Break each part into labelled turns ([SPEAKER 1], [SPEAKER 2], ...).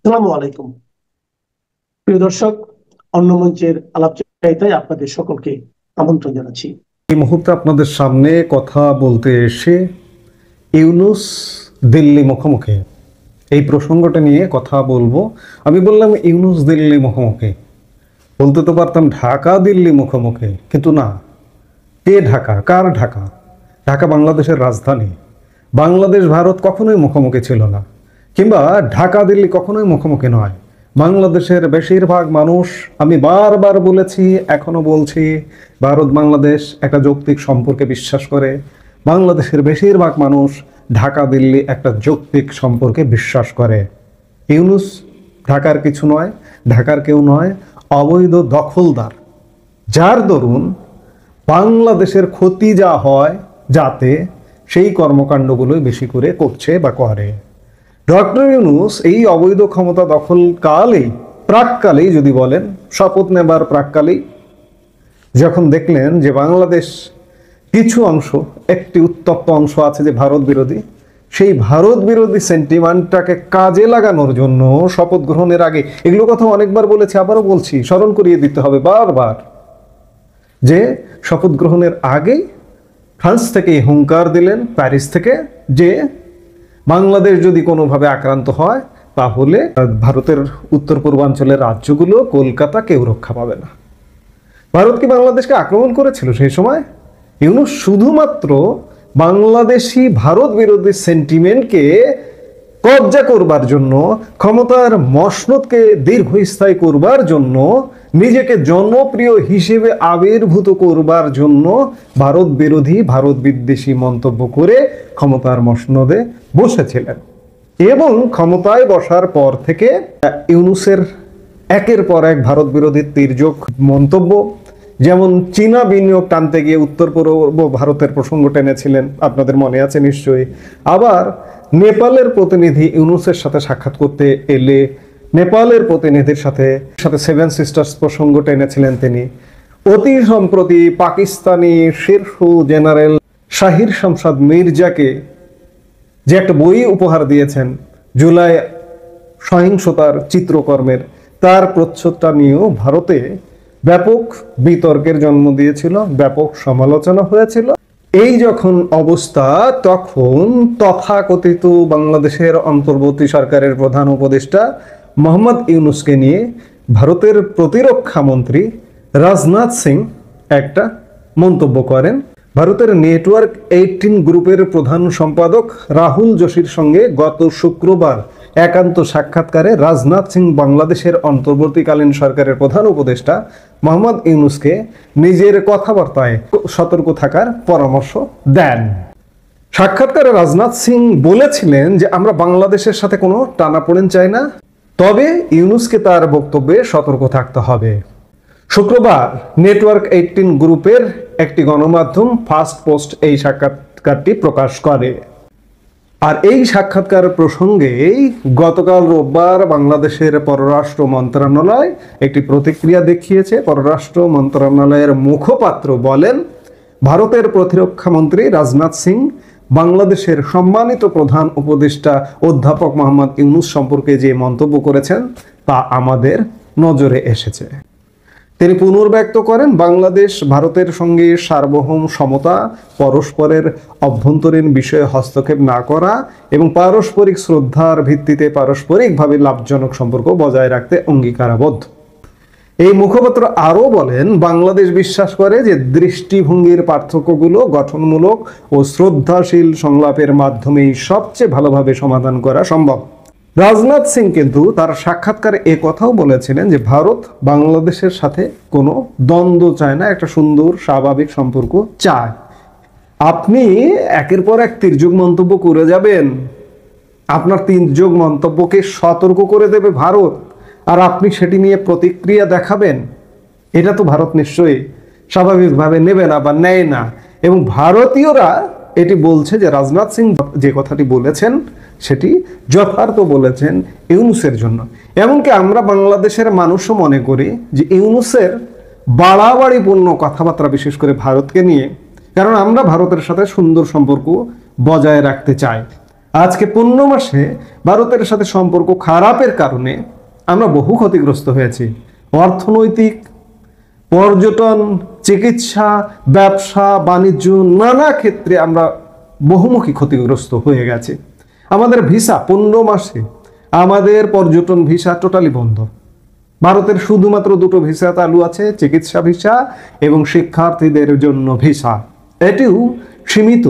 [SPEAKER 1] আসসালামু আলাইকুম। প্রিয় দর্শক, অন্য মঞ্চের আলাপচারিতায় আপনাদের সকলকে আমন্ত্রণ জানাচ্ছি।
[SPEAKER 2] এই মুহূর্তে আপনাদের সামনে কথা বলতে এসে ইউনূস দিল্লি মুখোমুখি এই প্রসঙ্গটা নিয়ে কথা বলবো। আমি বললাম ইউনূস দিল্লি মুখোমুখি, বলতে তো পারতাম ঢাকা দিল্লি মুখোমুখি, কিন্তু না। কে ঢাকা, কার ঢাকা? ঢাকা বাংলাদেশের রাজধানী। বাংলাদেশ ভারত কখনোই মুখোমুখি ছিল না, কিংবা ঢাকা দিল্লি কখনোই মুখোমুখি নয়। বাংলাদেশের বেশিরভাগ মানুষ, আমি বারবার বলেছি, এখনো বলছি, ভারত বাংলাদেশ একটা যৌক্তিক সম্পর্কে বিশ্বাস করে। বাংলাদেশের বেশিরভাগ মানুষ ঢাকা দিল্লি একটা যৌক্তিক সম্পর্কে বিশ্বাস করে। ইউনূস ঢাকার কিছু নয়, ঢাকার কেউ নয়, অবৈধ দখলদার, যার দরুন বাংলাদেশের ক্ষতি যা হয় যাতে সেই কর্মকাণ্ডগুলোই বেশি করে করছে বা করে। ডক্টর ইউনূস এই অবৈধ ক্ষমতা দখলকালেই, প্রাককালেই যদি বলেন, শপথ নেবার প্রাককালেই যখন দেখলেন যে বাংলাদেশ কিছু অংশ, একটি উত্তপ্ত অংশ আছে যে ভারত বিরোধী, সেই ভারত বিরোধী সেন্টিমেন্টটাকে কাজে লাগানোর জন্য শপথ গ্রহণের আগে, এগুলো কথা অনেকবার বলেছি, আবারও বলছি, স্মরণ করিয়ে দিতে হবে বারবার, যে শপথ গ্রহণের আগেই ফ্রান্স থেকে হুঙ্কার দিলেন, প্যারিস থেকে, যে বাংলাদেশ যদি কোনোভাবে আক্রান্ত হয় তাহলে ভারতের উত্তর পূর্বাঞ্চলের রাজ্যগুলো, কলকাতা, কেউ রক্ষা পাবে না। ভারত কি বাংলাদেশকে আক্রমণ করেছিল সেই সময়? ইউনূস শুধুমাত্র বাংলাদেশি ভারত বিরোধী সেন্টিমেন্টকে কবজা করবার জন্য, ক্ষমতার মসনদকে দীর্ঘস্থায়ী করবার জন্য, নিজেকে জনপ্রিয় হিসেবে আবির্ভূত করবার জন্য ভারত বিরোধী, ভারত বিদ্বেষী মন্তব্য করে ক্ষমতার মসনদে বসেছিলেন। এবং ক্ষমতায় বসার পর থেকে ইউনূসের একের পর এক ভারত বিরোধী তির্যক মন্তব্য, যেমন চীনা বিনিয়োগ টানতে গিয়ে উত্তর পূর্ব ভারতের প্রসঙ্গ টেনেছিলেন, আপনাদের মনে আছে নিশ্চয়ই। আবার নেপালের প্রতিনিধি ইউনূসের সাথে সাক্ষাৎ করতে এলে নেপালের প্রতিনিধির সাথে সাথে সেভেন সিস্টার্স প্রসঙ্গ টেনেছিলেন তিনি। অতি সম্প্রতি পাকিস্তানি শীর্ষ জেনারেল শাহির শামশাদ মির্জাকে যে একটা বই উপহার দিয়েছেন জুলাই সহিংসতার চিত্রকর্মের, তার প্রচ্ছদটা নিয়েও ভারতে ব্যাপক বিতর্কের জন্ম দিয়েছিল, ব্যাপক সমালোচনা হয়েছিল। এই যখন অবস্থা, তখন তথাকথিত বাংলাদেশের অন্তর্বর্তী সরকারের প্রধান উপদেষ্টা মোহাম্মদ ইউনূসকে নিয়ে ভারতের প্রতিরক্ষা মন্ত্রী রাজনাথ সিং একটা মন্তব্য করেন। ভারতের নেটওয়ার্ক 18 গ্রুপের প্রধান সম্পাদক রাহুল যোশীর সঙ্গে গত শুক্রবার একান্ত সাক্ষাৎকারে রাজনাথ সিং বাংলাদেশের অন্তর্বর্তীকালীন সরকারের প্রধান উপদেষ্টা মোহাম্মদ ইউনূসকে নিজের কথাবার্তায় সতর্ক থাকার পরামর্শ দেন। সাক্ষাৎকারে রাজনাথ সিং বলেছিলেন যে আমরা বাংলাদেশের সাথে কোনো টানাপোড়েন চাই না, তবে ইউনূসকে তার বক্তব্যে সতর্ক থাকতে হবে। শুক্রবার নেটওয়ার্ক 18 গ্রুপের একটি গণমাধ্যম ফার্স্ট পোস্ট এই সাক্ষাৎকারটি প্রকাশ করে। আর এই সাক্ষাৎকার প্রসঙ্গে গতকাল রোববার বাংলাদেশের পররাষ্ট্র মন্ত্রণালয় একটি প্রতিক্রিয়া দেখিয়েছে। পররাষ্ট্র মন্ত্রণালয়ের মুখপাত্র বলেন, ভারতের প্রতিরক্ষা মন্ত্রী রাজনাথ সিং বাংলাদেশের সম্মানিত প্রধান উপদেষ্টা অধ্যাপক মোহাম্মদ ইউনূস সম্পর্কে যে মন্তব্য করেছেন তা আমাদের নজরে এসেছে। তিনি পুনর্ব্যক্ত করেন, বাংলাদেশ ভারতের সঙ্গে সার্বভৌম সমতা, পরস্পরের অভ্যন্তরীণ বিষয়ে হস্তক্ষেপ না করা এবং পারস্পরিক শ্রদ্ধার ভিত্তিতে পারস্পরিকভাবে লাভজনক সম্পর্ক বজায় রাখতে অঙ্গীকারাবদ্ধ। এই মুখপাত্র আরও বলেন, বাংলাদেশ বিশ্বাস করে যে দৃষ্টিভঙ্গির পার্থক্যগুলো গঠনমূলক ও শ্রদ্ধাশীল সংলাপের মাধ্যমেই সবচেয়ে ভালোভাবে সমাধান করা সম্ভব। রাজনাথ সিং কিন্তু তার সাক্ষাৎকারে এ কথাও বলেছিলেন যে ভারত বাংলাদেশের সাথে কোনো দ্বন্দ্ব চায় না, একটা সুন্দর স্বাভাবিক সম্পর্ক চায়। আপনি একের পর এক তির্যক মন্তব্য করে যাবেন, আপনার তির্যক মন্তব্যকে সতর্ক করে দেবে ভারত, আর আপনি সেটি নিয়ে প্রতিক্রিয়া দেখাবেন, এটা তো ভারত নিশ্চয়ই স্বাভাবিকভাবে নেবে না বা নেয় না। এবং ভারতীয়রা এটি বলছে যে রাজনাথ সিং যে কথাটি বলেছেন সেটি যথার্থ বলেছেন ইউনূসের জন্য। এমনকি আমরা বাংলাদেশের মানুষও মনে করি যে ইউনূসের বাড়াবাড়িপূর্ণ কথাবার্তা, বিশেষ করে ভারতকে নিয়ে, কারণ আমরা ভারতের সাথে সুন্দর সম্পর্ক বজায় রাখতে চাই। আজকে 15 মাসে ভারতের সাথে সম্পর্ক খারাপের কারণে আমরা বহু ক্ষতিগ্রস্ত হয়েছি। অর্থনৈতিক, পর্যটন, চিকিৎসা, ব্যবসা বাণিজ্য, নানা ক্ষেত্রে আমরা বহুমুখী ক্ষতিগ্রস্ত হয়ে গেছে। আমাদের ভিসা 15 মাসে আমাদের পর্যটন ভিসা টোটালি বন্ধ। ভারতের শুধুমাত্র দুটো ভিসা চালু আছে, চিকিৎসা ভিসা এবং শিক্ষার্থীদের জন্য ভিসা। এটিও সীমিত,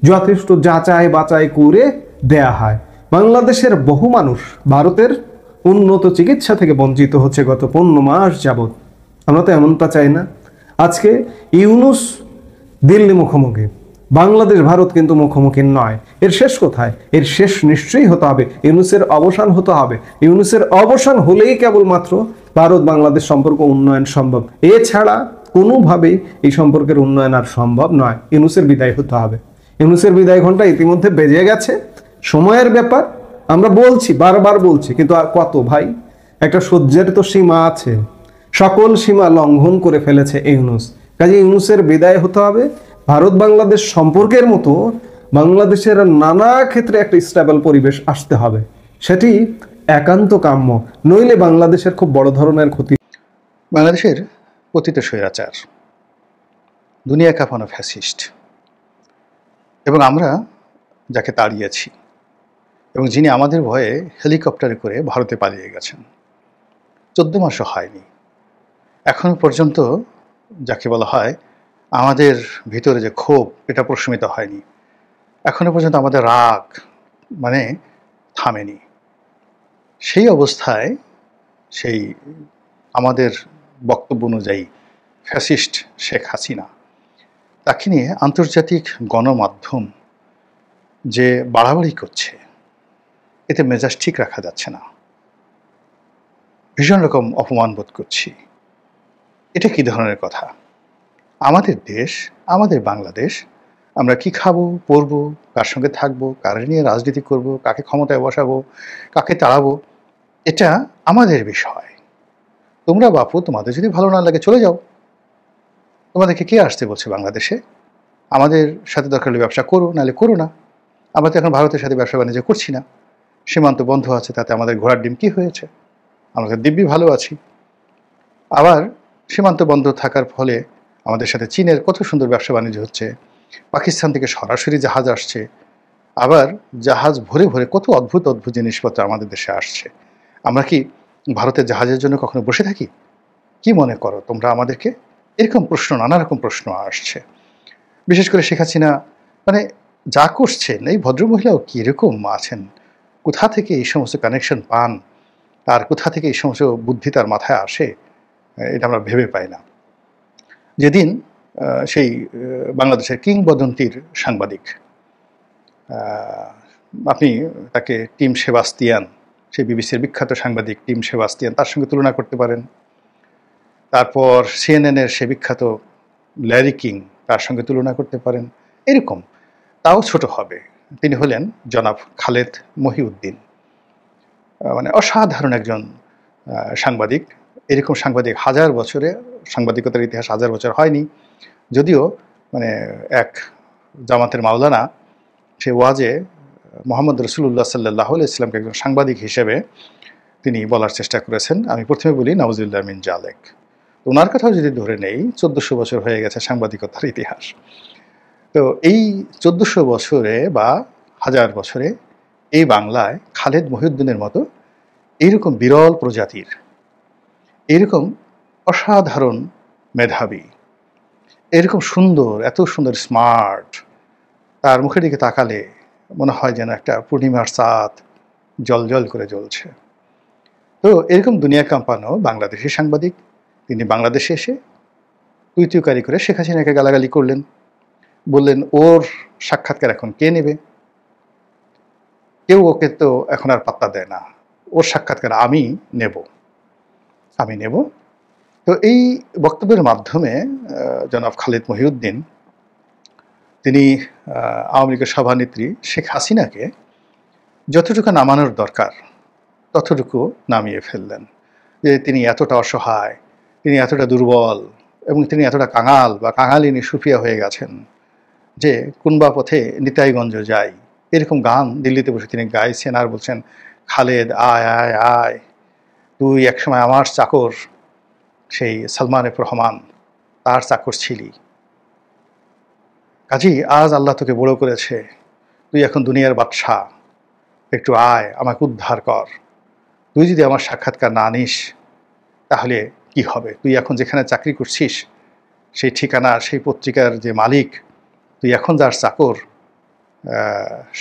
[SPEAKER 2] যথেষ্ট যাচাই বাছাই করে দেয়া হয়। বাংলাদেশের বহু মানুষ ভারতের উন্নত চিকিৎসা থেকে বঞ্চিত হচ্ছে গত 15 মাস যাবৎ। আমরা তো এমনটা চাই না। আজকে ইউনূস দিল্লি মুখোমুখি, বাংলাদেশ ভারত কিন্তু মুখোমুখি নয়। এর শেষ কোথায়? এর শেষ নিশ্চয়ই হতে হবে, ইউনূসের অবসান হতে হবে। ইউনূসের অবসান হলেই কেবলমাত্র ভারত বাংলাদেশ সম্পর্ক উন্নয়ন সম্ভব। এছাড়া কোনোভাবেই এই সম্পর্কের উন্নয়ন আর সম্ভব নয়। ইউনূসের বিদায় হতে হবে। ইউনূসের বিদায় ঘন্টা ইতিমধ্যে বেজে গেছে, সময়ের ব্যাপার। আমরা বলছি, বারবার বলছি, কিন্তু আর কত ভাই? একটা সহ্যের তো সীমা আছে। সকল সীমা লঙ্ঘন করে ফেলেছে ইউনূস। কাজে ইউনূসের বিদায় হতে হবে। ভারত বাংলাদেশ সম্পর্কের মতো বাংলাদেশের নানা ক্ষেত্রে একটা স্টেবল পরিবেশ আসতে হবে, সেটি একান্ত কাম্য। নইলে বাংলাদেশের খুব বড় ধরনের ক্ষতি।
[SPEAKER 3] বাংলাদেশের পতিত স্বৈরাচার, দুনিয়া কাঁপানো ফ্যাসিস্ট, এবং আমরা যাকে তাড়িয়েছি এবং যিনি আমাদের ভয়ে হেলিকপ্টারে করে ভারতে পালিয়ে গেছেন, 14 মাসও হয়নি এখনো পর্যন্ত, যাকে বলা হয় আমাদের ভিতরে যে ক্ষোভ, এটা প্রশমিত হয়নি এখনো পর্যন্ত। আমাদের রাগ মানে থামেনি। সেই অবস্থায় সেই আমাদের বক্তব্য অনুযায়ী ফ্যাসিস্ট শেখ হাসিনা, তাকে নিয়ে আন্তর্জাতিক গণমাধ্যম যে বাড়াবাড়ি করছে, এতে মেজাজ ঠিক রাখা যাচ্ছে না। ভীষণ রকম অপমান বোধ করছি। এটা কি ধরনের কথা? আমাদের দেশ, আমাদের বাংলাদেশ, আমরা কি খাবো, পরবো, কার সঙ্গে থাকবো, কার নিয়ে রাজনীতি করব, কাকে ক্ষমতায় বসাবো, কাকে তাড়াবো, এটা আমাদের বিষয়। তোমরা বাপু, তোমাদের যদি ভালো না লাগে চলে যাও। তোমাদেরকে কে আসতে বলছে বাংলাদেশে? আমাদের সাথে দরকার হলে ব্যবসা করো, নাহলে করো না। আমরা তো এখন ভারতের সাথে ব্যবসা বাণিজ্য করছি না, সীমান্ত বন্ধ আছে, তাতে আমাদের ঘোড়ার ডিম কি হয়েছে? আমরা দিব্যি ভালো আছি। আবার সীমান্ত বন্ধ থাকার ফলে আমাদের সাথে চীনের কত সুন্দর ব্যবসা বাণিজ্য হচ্ছে, পাকিস্তান থেকে সরাসরি জাহাজ আসছে, আবার জাহাজ ভরে ভরে কত অদ্ভুত অদ্ভুত জিনিসপত্র আমাদের দেশে আসছে। আমরা কি ভারতের জাহাজের জন্য কখনো বসে থাকি? কি মনে করো তোমরা আমাদেরকে? এরকম প্রশ্ন, নানা রকম প্রশ্ন আসছে। বিশেষ করে শেখ হাসিনা মানে যা করছেন, এই ভদ্রমহিলাও কীরকম আছেন, কোথা থেকে এই সমস্ত কানেকশন পান, আর কোথা থেকে এই সমস্ত বুদ্ধি তার মাথায় আসে, এটা আমরা ভেবে পাই না। যেদিন সেই বাংলাদেশের কিংবদন্তির সাংবাদিক, আপনি তাকে টিম সেবাস্তিয়ান, সেই বিবিসির বিখ্যাত সাংবাদিক টিম সেবাস্তিয়ান, তার সঙ্গে তুলনা করতে পারেন। তারপর সিএনএনের সে বিখ্যাত ল্যারি কিং, তার সঙ্গে তুলনা করতে পারেন। এরকম তাও ছোট হবে। তিনি হলেন জনাব খালেদ মহিউদ্দিন, মানে অসাধারণ একজন সাংবাদিক। এরকম সাংবাদিক হাজার বছরে, সাংবাদিকতার ইতিহাস হাজার বছর হয়নি। যদিও মানে এক জামাতের মাওলানা সে ওয়াজে মোহাম্মদ রসুল্লাহ সাল্লাহ ইসলামকে একজন সাংবাদিক হিসেবে তিনি বলার চেষ্টা করেছেন। আমি প্রথমে বলি নাউজুবিল্লাহ মিন জালেক। ওনার কথাও যদি ধরে নেই, 1400 বছর হয়ে গেছে সাংবাদিকতার ইতিহাস। তো এই 1400 বছরে বা হাজার বছরে এই বাংলায় খালেদ মহিউদ্দিনের মতো এইরকম বিরল প্রজাতির, এইরকম অসাধারণ মেধাবী, এরকম সুন্দর, এত সুন্দর স্মার্ট, তার মুখের দিকে তাকালে মনে হয় যেন একটা পূর্ণিমার চাঁদ জল জল করে জ্বলছে। তো এরকম দুনিয়া কাঁপানো বাংলাদেশি সাংবাদিক, তিনি বাংলাদেশে এসে তুইতুইকারি করে শেখ হাসিনাকে গালাগালি করলেন। বললেন ওর সাক্ষাৎকার এখন কে নেবে? কেউ ওকে তো এখন আর পাত্তা দেয় না, ওর সাক্ষাৎকার আমি নেব। তো এই বক্তব্যের মাধ্যমে জনাব খালেদ মহিউদ্দিন তিনি আওয়ামী লীগের সভানেত্রী শেখ হাসিনাকে যতটুকু নামানোর দরকার ততটুকু নামিয়ে ফেললেন। যে তিনি এতটা অসহায়, তিনি এতটা দুর্বল, এবং তিনি এতটা কাঙাল বা কাঙালিনী সুফিয়া হয়ে গেছেন যে কোনবা পথে নিতাইগঞ্জ যাই, এরকম গান দিল্লিতে বসে তিনি গাইছেন আর বলছেন, খালেদ আয় আয় আয়, তুই একসময় আমার চাকর, সেই সালমান এফ রহমান তার চাকর ছিলি, কাজী আজ আল্লাহ তোকে বড় করেছে, তুই এখন দুনিয়ার বাদশা, একটু আয়, আমাকে উদ্ধার কর। তুই যদি আমার সাক্ষাৎকার না নিস তাহলে কি হবে? তুই এখন যেখানে চাকরি করছিস সেই ঠিকানা, সেই পত্রিকার যে মালিক, তুই এখন যার চাকর,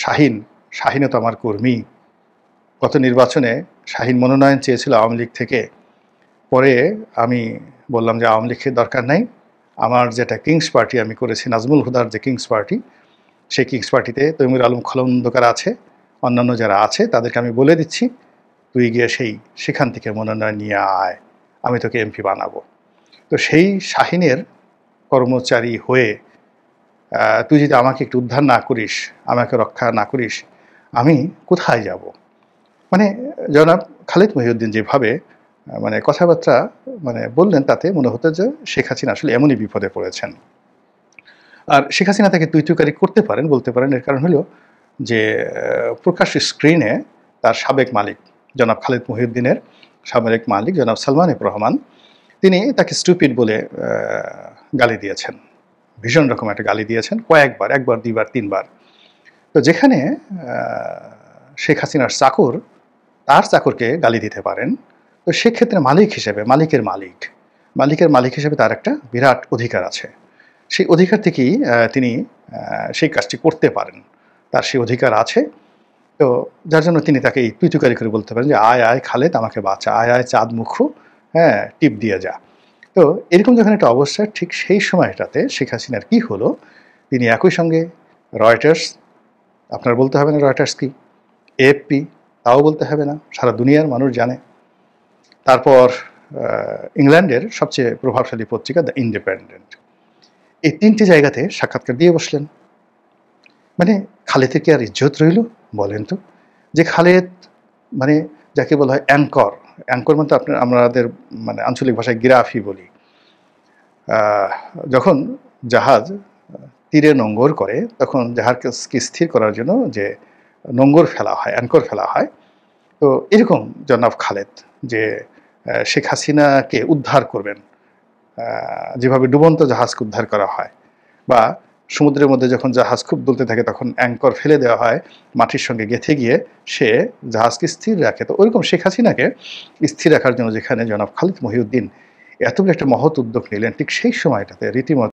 [SPEAKER 3] শাহিন, শাহিনও তো আমার কর্মী। গত নির্বাচনে শাহিন মনোনয়ন চেয়েছিল আওয়ামী লীগ থেকে, পরে আমি বললাম যে আওয়ামী লীগের দরকার নাই, আমার যেটা কিংস পার্টি আমি করেছি, নাজমুল হুদার যে কিংস পার্টি, সেই কিংস পার্টিতে তৈমুর আলম খলন্দকার আছে, অন্যান্য যারা আছে তাদেরকে আমি বলে দিচ্ছি, তুই গিয়ে সেখান থেকে মনোনয়ন নিয়ে আয়, আমি তোকে এমপি বানাবো। তো সেই শাহিনের কর্মচারী হয়ে তুই যদি আমাকে একটু উদ্ধার না করিস, আমাকে রক্ষা না করিস, আমি কোথায় যাব? মানে জনাব খালেদ মহিউদ্দিন যেভাবে মানে কথাবার্তা মানে বললেন, তাতে মনে হতো যে শেখ হাসিনা আসলে এমনই বিপদে পড়েছেন। আর শেখ হাসিনা তাকে তুই তুকারি করতে পারেন, বলতে পারেন, এর কারণ হলো যে প্রকাশ্য স্ক্রিনে তার সাবেক মালিক জনাব খালেদ মহিউদ্দিনের সাবেক মালিক জনাব সালমান এফ রহমান, তিনি তাকে স্টুপিড বলে গালি দিয়েছেন, ভীষণ রকম একটা গালি দিয়েছেন কয়েকবার, একবার, দুইবার, তিনবার। তো যেখানে শেখ হাসিনার চাকর তার চাকরকে গালি দিতে পারেন, তো সেক্ষেত্রে মালিক হিসেবে, মালিকের মালিক হিসেবে তার একটা বিরাট অধিকার আছে। সেই অধিকার থেকেই তিনি সেই কাজটি করতে পারেন, তার সেই অধিকার আছে। তো যার জন্য তিনি তাকে এই তুইতুকারি করে বলতে পারেন যে আয় আয় খালেদ, আমাকে বাঁচা, আয় আয় চাঁদ মুখো, হ্যাঁ টিপ দিয়ে যা। তো এরকম যখন একটা অবস্থা, ঠিক সেই সময়টাতে শেখ হাসিনার কি হলো, তিনি একই সঙ্গে রয়টার্স, আপনার বলতে হবে না রয়টার্স কি, এএফপি তাও বলতে হবে না, সারা দুনিয়ার মানুষ জানে, তারপর ইংল্যান্ডের সবচেয়ে প্রভাবশালী পত্রিকা দ্য ইন্ডিপেন্ডেন্ট, এই তিনটি জায়গাতে সাক্ষাৎকার দিয়ে বসলেন। মানে খালেদের কি আর ইজ্জত রইল বলেন তো? যে খালেদ মানে যাকে বলা হয় অ্যাঙ্কর, অ্যাঙ্কর মানে তো আমাদের মানে আঞ্চলিক ভাষায় গিরাফি বলি, যখন জাহাজ তীরে নোঙ্গর করে তখন জাহাজকে স্থির করার জন্য যে নোঙ্গর ফেলা হয়, অ্যাঙ্কর ফেলা হয়, তো এরকম জনাব খালেদ যে শেখ হাসিনাকে উদ্ধার করবেন, যেভাবে ডুবন্ত জাহাজকে উদ্ধার করা হয়, বা সমুদ্রের মধ্যে যখন জাহাজ খুব দুলতে থাকে তখন অ্যাঙ্কর ফেলে দেওয়া হয়, মাটির সঙ্গে গেঁথে গিয়ে সে জাহাজকে স্থির রাখে, তো ওইরকম শেখ হাসিনাকে স্থির রাখার জন্য যেখানে জনাব খালেদ মহিউদ্দিন এত একটা মহৎ উদ্যোগ নিলেন, ঠিক সেই সময়টাতে রীতিমতো